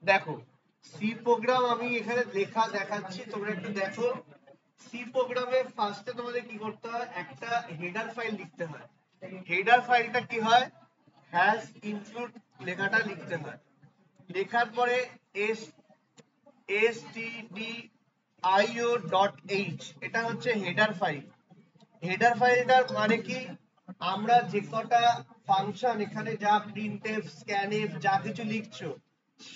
দেখো C program আমি এখানে লেখা দেখাচ্ছি, তোমরা একটু দেখো। সি প্রোগ্রামে ফার্স্টে তোমাদের কি করতে হয়, একটা হেডার ফাইল লিখতে হয়। হেডার ফাইলটা কি হয়, হ্যাজ ইনক্লুড লেখাটা লিখতে হয়। লেখার পরে stdio.h এটা হচ্ছে হেডার ফাইল। হেডার ফাইলটার মানে কি, আমরা যে কটা ফাংশন এখানে যা প্রিন্টএফ স্ক্যানএফ যা কিছু লিখছো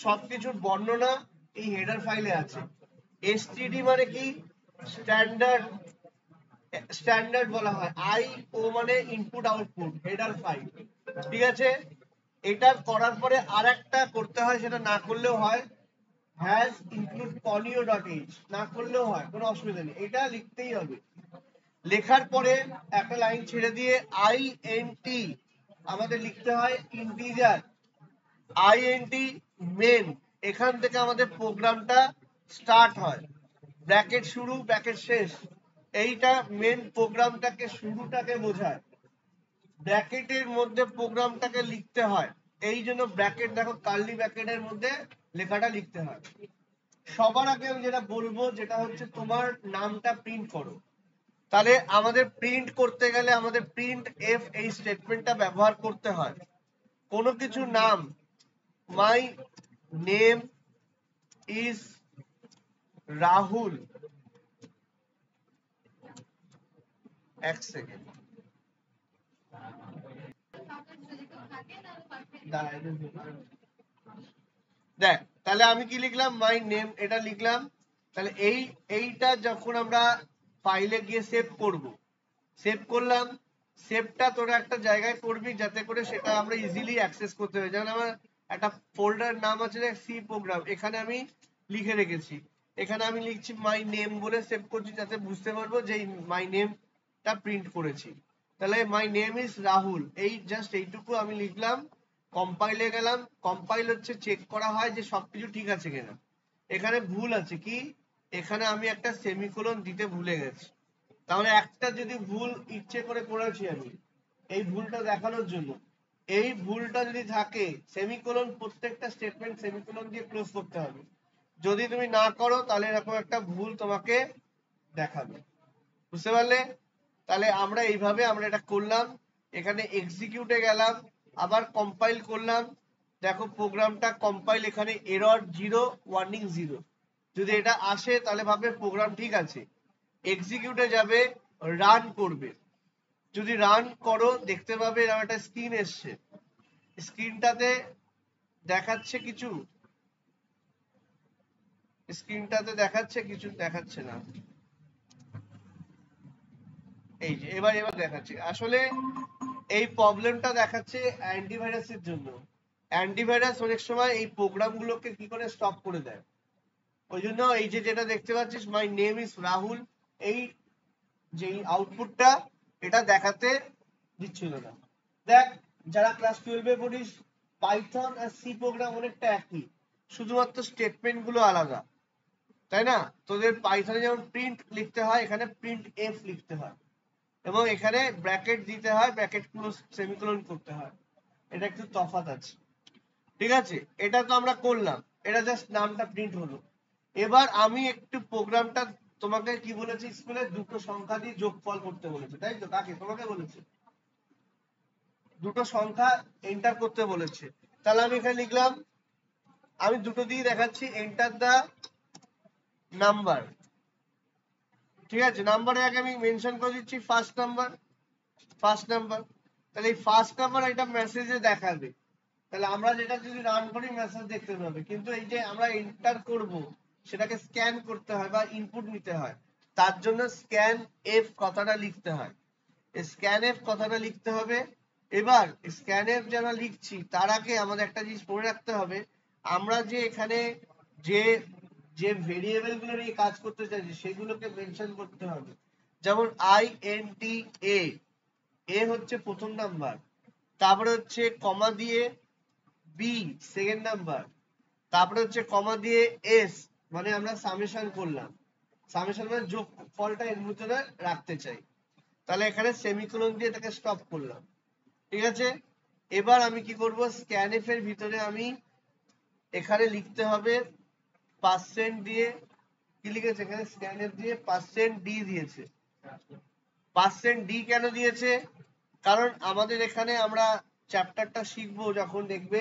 সবকিছুর বর্ণনা এই হেডার ফাইলে আছে। এসটিডি মানে কি, স্ট্যান্ডার্ড স্ট্যান্ডার্ড বলা হয়। আই ও মানে ইনপুট আউটপুট হেডার ফাইল, ঠিক আছে। এটা করার পরে আরেকটা করতে হয়, সেটা না করলেও হয়, হ্যাজ ইনক্লুড conio.h না করলেও হয়, কোনো অসুবিধা নেই, এটা লিখতেই হবে। লেখার পরে একটা লাইন ছেড়ে দিয়ে আইএনটি আমাদের লিখতে হয় ইন্টিজার, আইএনটি মেন। এখান থেকে আমাদের প্রোগ্রামটা স্টার্ট হয়, ব্র্যাকেট শুরু ব্র্যাকেট শেষ, এইটা মেন প্রোগ্রামটাকে শুরুটাকে বোঝায়। ব্র্যাকেটের মধ্যে প্রোগ্রামটাকে লিখতে হয়, এই জন্য ব্র্যাকেট দেখো কার্লি ব্র্যাকেটের মধ্যে লেখাটা লিখতে হয়। সবার আগে আমি যেটা বলবো যেটা হচ্ছে তোমার নামটা প্রিন্ট করো। তাহলে আমাদের প্রিন্ট করতে গেলে আমাদের প্রিন্ট এফ এই স্টেটমেন্টটা ব্যবহার করতে হয়। কোনো কিছু নাম, মাই নেম ইজ রাহুল, এক সেকেন্ড দেখ, তাহলে আমি কি লিখলাম, মাই নেম এটা লিখলাম। তাহলে এইটা যখন আমরা ফাইলে গিয়ে সেভ করব, সেভ করলাম, সেভটা তোরা একটা জায়গায় করবি যাতে করে সেটা আমরা ইজিলি অ্যাক্সেস করতে পারি। যেমন আমার একটা ফোল্ডার নাম আছে সি প্রোগ্রাম, এখানে আমি লিখে রেখেছি, এখানে আমি লিখছি মাই নেম বলে সেভ করছি যাতে বুঝতে পারবো যে মাই নেমটা প্রিন্ট করেছি। তাহলে মাই নেম ইজ রাহুল, এই জাস্ট এইটুকু আমি লিখলাম। কম্পাইলে গেলাম, কম্পাইল হচ্ছে চেক করা হয় যে সবকিছু ঠিক আছে কিনা। এখানে ভুল আছে কি, এখানে আমি একটা সেমিকোলন দিতে ভুলে গেছি। তাহলে একটা যদি ভুল ইচ্ছে করে করেছি আমি এই ভুলটা দেখানোর জন্য, এই ভুলটা যদি থাকে সেমিকোলন, প্রত্যেকটা স্টেটমেন্ট সেমিকোলন দিয়ে ক্লোজ করতে হবে। যদি তুমি না করো তাহলে এরকম একটা ভুল তোমাকে দেখাবে, বুঝতে পারলে। তাহলে আমরা এইভাবে আমরা এটা করলাম, এখানে এক্সিকিউটে গেলাম, আবার কম্পাইল করলাম। দেখো প্রোগ্রামটা কম্পাইল, এখানে এরর 0 ওয়ার্নিং 0, যদি এটা আসে তাহলে ভাবে প্রোগ্রাম ঠিক আছে। এক্সিকিউটে যাবে, রান করবে, যদি রান করো দেখতে পাবে এরকম একটা স্ক্রিন এসছে। স্ক্রিনটাতে দেখাচ্ছে কিছু, স্ক্রিনটাতে দেখাচ্ছে কিছু, দেখাচ্ছে না। এই যে এবার এবার দেখাচ্ছে। আসলে এই প্রবলেমটা দেখাচ্ছে অ্যান্টিভাইরাসের জন্য। অ্যান্টিভাইরাস অনেক সময় এই প্রোগ্রামগুলোকে কি করে স্টপ করে দেয়। ওই জন্য এই যে যেটা দেখতে পাচ্ছিস মাই নেম ইজ রাহুল, এই যে আউটপুটটা এটা দেখাতে দিচ্ছিল না। দেখ, যারা ক্লাস 12 এ পড়িস, পাইথন আর সি প্রোগ্রাম অনেকটা একই, শুধুমাত্র স্টেটমেন্ট গুলো আলাদা, তাই না। তোদের পাইথনে যেমন প্রিন্ট লিখতে হয়, এখানে প্রিন্ট এফ লিখতে হয়, এবং এখানে ব্র্যাকেট দিতে হয়, ব্র্যাকেট ক্লোজ সেমিকোলন করতে হয়, এটা একটু তফাৎ আছে, ঠিক আছে। এটা তো আমরা করলাম, এটা জাস্ট নামটা প্রিন্ট হলো। এবার আমি একটু প্রোগ্রামটা, তোমাকে কি বলেছি স্কুলে, দুটো সংখ্যা দিয়ে যোগফল করতে বলেছে, তাই তো। কাকে, তোমাকে বলেছে? দুটো সংখ্যা এন্টার করতে বলেছে। তাহলে আমি এখানে লিখলাম, আমি দুটো দিয়ে দেখাচ্ছি, এন্টার দা নাম্বার, ঠিক আছে। নাম্বারে আগে আমি মেনশন করে দিচ্ছি ফার্স্ট নাম্বার, ফার্স্ট নাম্বার। তাহলে এই ফার্স্ট নাম্বার এটা মেসেজে দেখাবে। তাহলে আমরা যেটা যদি রান করি মেসেজ দেখতে পাবে, কিন্তু এই যে আমরা এন্টার করব সেটাকে স্ক্যান করতে হয় বা ইনপুট নিতে হয়, তার জন্য স্ক্যান এফ কথাটা লিখতে হয়। স্ক্যান এফ কথাটা লিখতে হবে। এবার স্ক্যান এফ যারা লিখছি তার আগে আমাদের একটা জিনিস মনে রাখতে হবে, আমরা যে এখানে যে যে ভেরিয়েবল গুলো নিয়ে কাজ করতে চাইছি সেগুলোকে মেনশন করতে হবে। যেমন আইএনটি এ, এ হচ্ছে প্রথম নাম্বার, তারপরে হচ্ছে কমা দিয়ে বি সেকেন্ড নাম্বার, তারপরে হচ্ছে কমা দিয়ে এস, মানে আমরা সামেশন করলাম, সামেশন মানে যোগ ফলটা এর ভিতরে রাখতে চাই। তাহলে এখানে সেমিকোলন দিয়ে এটাকে স্টপ করলাম, ঠিক আছে। এবার আমি কি করব, স্ক্যানএফ এর ভিতরে আমি এখানে লিখতে হবে পার্সেন্ট দিয়ে, কি লিখেছে এখানে স্ক্যানের দিয়ে পার্সেন্ট ডি দিয়েছে। পার্সেন্ট ডি কেন দিয়েছে? কারণ আমাদের এখানে আমরা চ্যাপ্টারটা শিখবো যখন দেখবে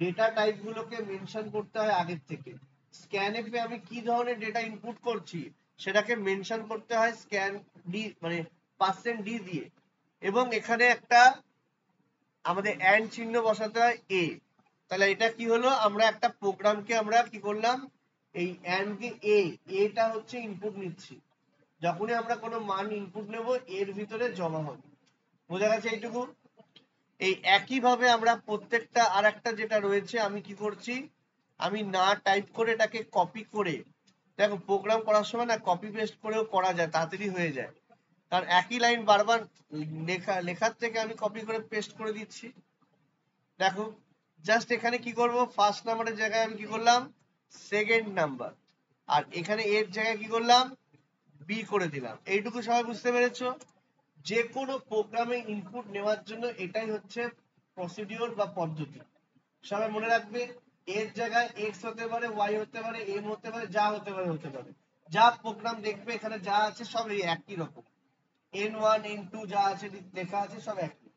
ডেটা টাইপ গুলোকে মেনশন করতে হয় আগের থেকে। স্ক্যানএফে আমি কি ধরনের ডেটা ইনপুট করছি সেটাকে মেনশন করতে হয় স্ক্যান ডি মানে পার্সেন্ট ডি দিয়ে। এবং এখানে একটা আমাদের অ্যান্ড চিহ্ন বসাতে হয় এ। তাহলে এটা কি হলো, আমরা একটা প্রোগ্রামকে আমরা কি করলাম, এই অ্যান্ড কে এটা হচ্ছে ইনপুট নিচ্ছি। যখনই আমরা কোনো মান ইনপুট নেব এর ভিতরে জমা হবে। বোঝা গেছে এইটুকু? এই একই ভাবে আমরা প্রত্যেকটা আর একটা যেটা রয়েছে আমি কি করছি, আমি না টাইপ করে এটাকে কপি করে, দেখো প্রোগ্রাম করার সময় না কপি পেস্ট করেও করা যায়, তাড়াতাড়ি হয়ে যায়। কারণ একই লাইন বারবার লেখার থেকে আমি কপি করে পেস্ট করে দিচ্ছি। দেখো জাস্ট এখানে কি করব, ফার্স্ট নাম্বারের জায়গায় আমি কি করলাম সেকেন্ড নাম্বার, আর এখানে এর জায়গায় কি করলাম বি করে দিলাম। এইটুকু সবাই বুঝতে পেরেছো? যে কোনো প্রোগ্রামে ইনপুট নেওয়ার জন্য এটাই হচ্ছে প্রসিডিওর বা পদ্ধতি। সবাই মনে রাখবে, এর জায়গায় এক্স হতে পারে, ওয়াই হতে পারে, এম হতে পারে, যা হতে পারে হতে পারে। যা প্রোগ্রাম দেখবে এখানে যা আছে সব এই একই রকম, n1 n2 যা আছে লেখা আছে সব একই।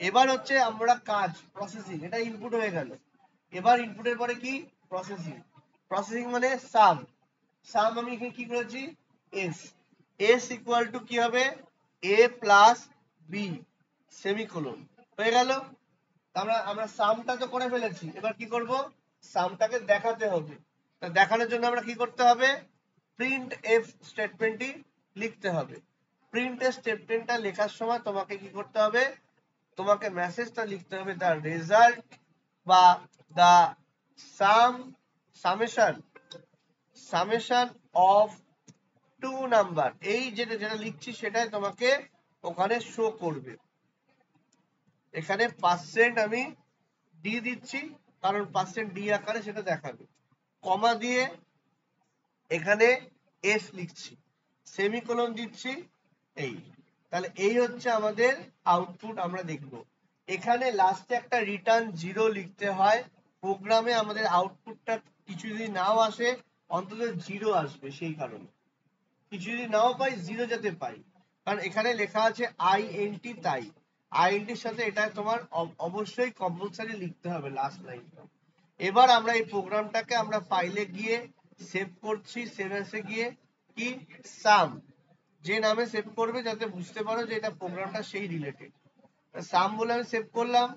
এবার হচ্ছে আমরা কাজ প্রসেসিং, এটা ইনপুট হয়ে গেল। এবার ইনপুটের পরে কি প্রসেসিং। প্রসেসিং মানে সাম। সাম আমি এখানে কি করেছি এস, এস ইকুয়াল টু কি হবে এ প্লাস বি সেমিকোলন। হয়ে গেল। আমরা সামটা তো করে ফেলেছি, এবার কি করব সামটাকে দেখাতে হবে। তা দেখানোর জন্য আমরা কি করতে হবে, প্রিন্ট এফ স্টেটমেন্টটি লিখতে হবে। প্রিন্ট এফ স্টেটমেন্টটা লেখার সময় তোমাকে কি করতে হবে, তোমাকে মেসেজটা লিখতে হবে দা রেজাল্ট বা দা সামেশন অফ টু নাম্বার। এই যেটা যেটা লিখছি সেটাই তোমাকে ওখানে শো করবে। এখানে পার্সেন্ট আমি ডি দিচ্ছি কারণ পার্সেন্ট ডি আকারে সেটা দেখাবে, কমা দিয়ে এখানে এস লিখছি, সেমিকোলন দিচ্ছি এই। তাহলে এই হচ্ছে আমাদের আউটপুট আমরা দেখব। এখানে লাস্টে একটা রিটার্ন জিরো লিখতে হয়। প্রোগ্রামে আমাদের আউটপুটটা কিছু যদি নাও আসে অন্তত জিরো আসবে, সেই কারণে কিছু যদি নাও পাই জিরো যাতে পাই। কারণ এখানে লেখা আছে আইএনটি, তাই আইএনটির সাথে এটা তোমার অবশ্যই কম্পালসারি লিখতে হবে লাস্ট লাইনটা। এবার আমরা এই প্রোগ্রামটাকে আমরা ফাইলে গিয়ে সেভ করছি, সেভ এসে গিয়ে কি সাম যে নামে সেভ করবে যাতে বুঝতে পারো যে এটা প্রোগ্রামটা সেই রিলেটেড। সাম বলে আমি সেভ করলাম,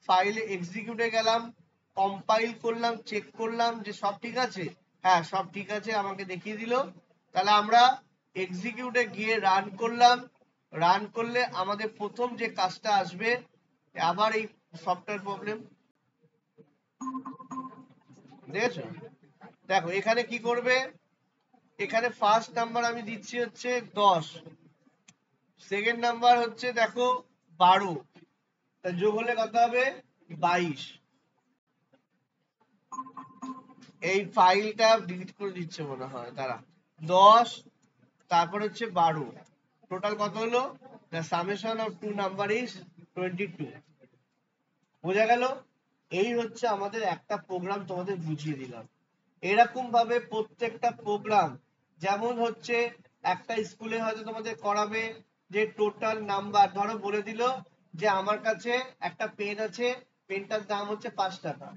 ফাইলে এক্সিকিউটে গেলাম, কম্পাইল করলাম, চেক করলাম যে সব ঠিক আছে, হ্যাঁ সব ঠিক আছে আমাকে দেখিয়ে দিল। তাহলে আমরা এক্সিকিউটে গিয়ে রান করলাম, রান করলে আমাদের প্রথম যে কাজটা আসবে, আবার এই সফটওয়্যার প্রবলেম দেখেছো। দেখো এখানে কি করবে, এখানে ফার্স্ট নাম্বার আমি দিচ্ছি হচ্ছে 10, সেকেন্ড নাম্বার হচ্ছে দেখো 12, তা যোগ হলে কত হবে 22। এই ফাইলটা ডিলিট করে দিচ্ছে মনে হয়, তারা 10 তারপর হচ্ছে 12, টোটাল কত হলো, the summation of two number is 22। বোঝা গেল? এই হচ্ছে আমাদের একটা প্রোগ্রাম তোমাদের বুঝিয়ে দিলাম। এরকম ভাবে প্রত্যেকটা প্রোগ্রাম, যেমন হচ্ছে একটা স্কুলে হয়তো তোমাদের করাবে যে টোটাল নাম্বার, ধরো বলে দিল যে আমার কাছে একটা পেন আছে, পেনটার দাম হচ্ছে 5 টাকা,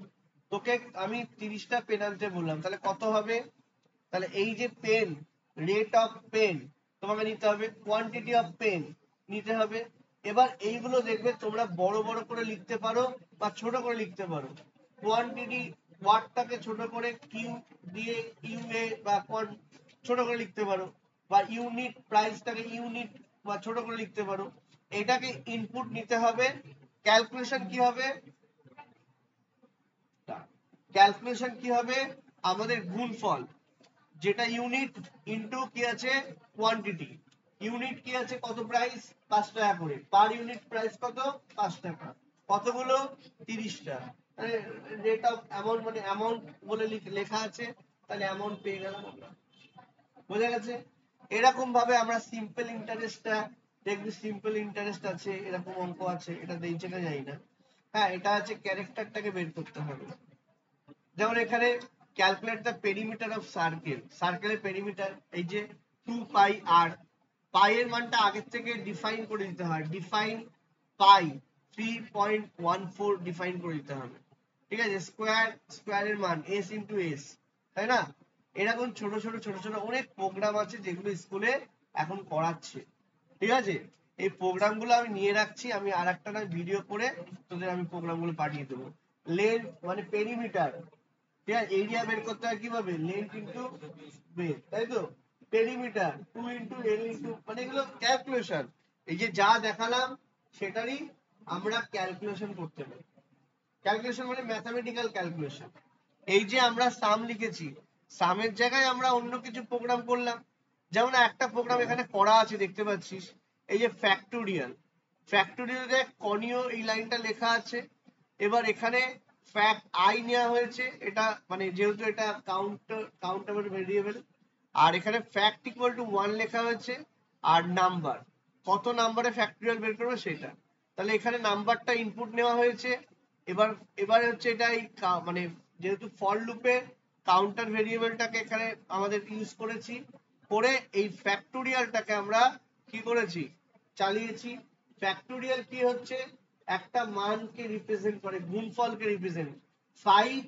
তোকে আমি 30টা পেন আনতে বললাম, তাহলে কত হবে, তাহলে এই যে পেন, রেট অফ পেন তোমাকে নিতে হবে, কোয়ান্টিটি অফ পেন নিতে হবে। এবার এইগুলো দেখবে তোমরা বড় বড় করে লিখতে পারো বা ছোট করে লিখতে পারো। কোয়ান্টিটি ওয়ার্ডটাকে ছোট করে কিউ দিয়ে ইউএ বা ছোট করে লিখতে পারো, বা ইউনিট প্রাইসটাকে ইউনিট বা ছোট করে লিখতে পারো। এটাকে ইনপুট নিতে হবে। ক্যালকুলেশন কি হবে, ক্যালকুলেশন কি হবে আমাদের গুণফল, যেটা ইউনিট ইনটু কি আছে কোয়ান্টিটি। ইউনিট কি আছে কত প্রাইস 5 টাকা করে, পার ইউনিট প্রাইস কত 5 টাকা, কতগুলো 30টা, রেট অফ অ্যামাউন্ট মানে অ্যামাউন্ট বলে লেখা আছে, তাহলে অ্যামাউন্ট পেয়ে গেলাম আমরা। বোঝা গেছে? এরকম ভাবে আমরা সিম্পল ইন্টারেস্টটা দেখবি, সিম্পল ইন্টারেস্ট আছে এরকম অঙ্ক আছে, এটা দিয়েছে না জানি না। হ্যাঁ এটা আছে ক্যারেক্টারটাকে বের করতে হবে। যেমন এখানে calculate the perimeter of circle, সার্কেলের পেরিমিটার এই যে 2 পাই আর, পাই এর মানটা আগের থেকে ডিফাইন করে দিতে হয়, ডিফাইন পাই 3.14 ডিফাইন করে দিতে হবে, ঠিক আছে। স্কোয়ারের মান s ইন্টু এস, তাই না। এরকম ছোট ছোট ছোট ছোট অনেক প্রোগ্রাম আছে যেগুলো স্কুলে এখন করাচ্ছে, ঠিক আছে। এই প্রোগ্রাম গুলো আমি নিয়ে রাখছি, আমি আর একটা না ভিডিও করে তোদের আমি প্রোগ্রাম গুলো পাঠিয়ে দেবো। লেন্থ মানে পেরিমিটার, ঠিক আছে। এরিয়া বের করতে হয় কিভাবে, লেন্থ ইন্টু বের, তাই তো। পেরিমিটার 2 ইন্টু এল ইন্টু, মানে এগুলো ক্যালকুলেশন, এই যে যা দেখালাম সেটারই আমরা ক্যালকুলেশন করতে পারি। ক্যালকুলেশন মানে ম্যাথমেটিক্যাল ক্যালকুলেশন। এই যে আমরা সাম লিখেছি, সামের জায়গায় আমরা অন্য কিছু প্রোগ্রাম করলাম, যেমন একটা প্রোগ্রাম এখানে করা আছে দেখতে পাচ্ছিস, এই যে ফ্যাক্টোরিয়াল, ফ্যাক্টোরিয়ালে কর্ণীয় এই লাইনটা লেখা আছে। এবার এখানে ফ্যাক্ট আই নেওয়া হয়েছে, এটা মানে যেহেতু এটা কাউন্টেবল ভেরিয়েবল, আর এখানে ফ্যাক্ট ইকুয়াল টু 1 লেখা হয়েছে, আর নাম্বার কত নাম্বারে ফ্যাক্টোরিয়াল বের করবে সেটা। তাহলে এখানে নাম্বারটা ইনপুট নেওয়া হয়েছে। এবার এবারে হচ্ছে এটা মানে যেহেতু ফর লুপে কাউন্টার ভেরিয়েবলটাকে এখানে আমাদের ইউজ করেছি, করে এই ফ্যাক্টোরিয়ালটাকে আমরা কি করেছি, চালিয়েছি। ফ্যাক্টোরিয়াল কি হচ্ছে, একটা মানকে রিপ্রেজেন্ট করে, গুণফলকে রিপ্রেজেন্ট। 5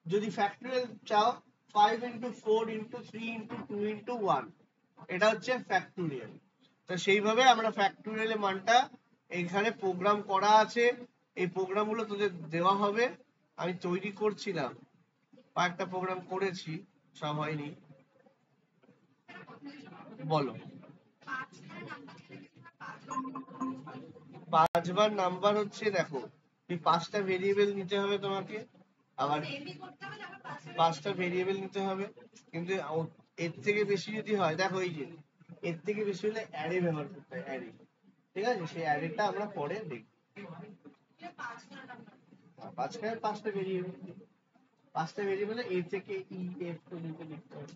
যদি ফ্যাক্টোরিয়াল চাও, 5 ইন্টু 4 ইন্টু 3 ইন্টু 2 ইন্টু 1, এটা হচ্ছে ফ্যাক্টোরিয়াল। তো সেইভাবে আমরা ফ্যাক্টোরিয়ালের মানটা এখানে প্রোগ্রাম করা আছে, এই প্রোগ্রামগুলো তোদের দেওয়া হবে। আমি তৈরি করছিলাম, কয়েকটা প্রোগ্রাম করেছি, সব হয়নি। বলো। 5বার নাম্বার হচ্ছে, দেখো এই 5টা ভেরিয়েবল নিতে হবে তোমাকে, আবার 5টা ভেরিয়েবল নিতে হবে, কিন্তু এর থেকে বেশি যদি হয়, দেখো এই যে এর থেকে বেশি হলে অ্যারে ব্যবহার করতে হয়, অ্যারে, ঠিক আছে। সেই অ্যারেটা আমরা পরে দেখব। 5টা ভেরিয়েবল, 5টা ভেরিয়েবলে এ থেকে ই এফ পর্যন্ত লিখতে হবে।